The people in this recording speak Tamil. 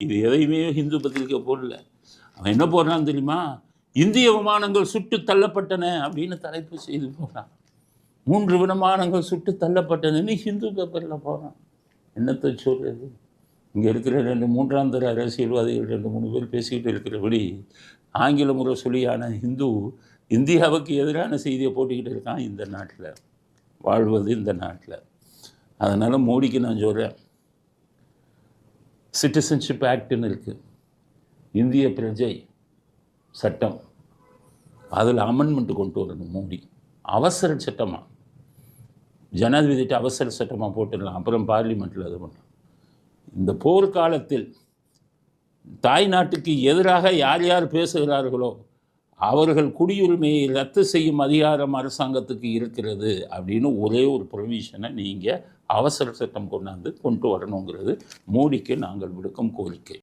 இது எதையுமே ஹிந்து பத்திரிக்கை போடல. அவன் என்ன போடுறான்னு தெரியுமா? இந்திய விமானங்கள் சுட்டு தள்ளப்பட்டன அப்படின்னு தலைப்பு செய்து போடுறான். 3 விமானங்கள் சுட்டு தள்ளப்பட்டனன்னு ஹிந்து பேப்பரில் போடுறான். என்னத்தை சொல்றது? இங்கே இருக்கிற 2 3ஆம் தர அரசியல்வாதிகள் 2 3 பேர் பேசிக்கிட்டு இருக்கிறபடி ஆங்கில முரசொலியான ஹிந்து இந்தியாவுக்கு எதிரான செய்தியை போட்டுக்கிட்டு இருக்கான் இந்த நாட்டில், வாழ்வது இந்த நாட்டில். அதனால் மோடிக்கு நான் சொல்கிறேன், சிட்டிசன்ஷிப் ஆக்ட்னு இருக்குது, இந்திய பிரஜை சட்டம், அதில் அமெண்ட்மெண்ட் கொண்டு வரணும் மோடி. அவசர சட்டமாக ஜனாதிபதிட்டு அவசர சட்டமாக போட்டுடலாம், அப்புறம் பார்லிமெண்ட்டில் அது பண்ணலாம். இந்த போர்க்காலத்தில் தாய் நாட்டுக்கு எதிராக யார் யார் பேசுகிறார்களோ அவர்கள் குடியுரிமையை ரத்து செய்யும் அதிகாரம் அரசாங்கத்துக்கு இருக்கிறது அப்படின்னு ஒரே ஒரு ப்ரொவிஷனை நீங்கள் அவசர சட்டம் கொண்டு வரணுங்கிறது மோடிக்கு நாங்கள் விடுக்கும் கோரிக்கை.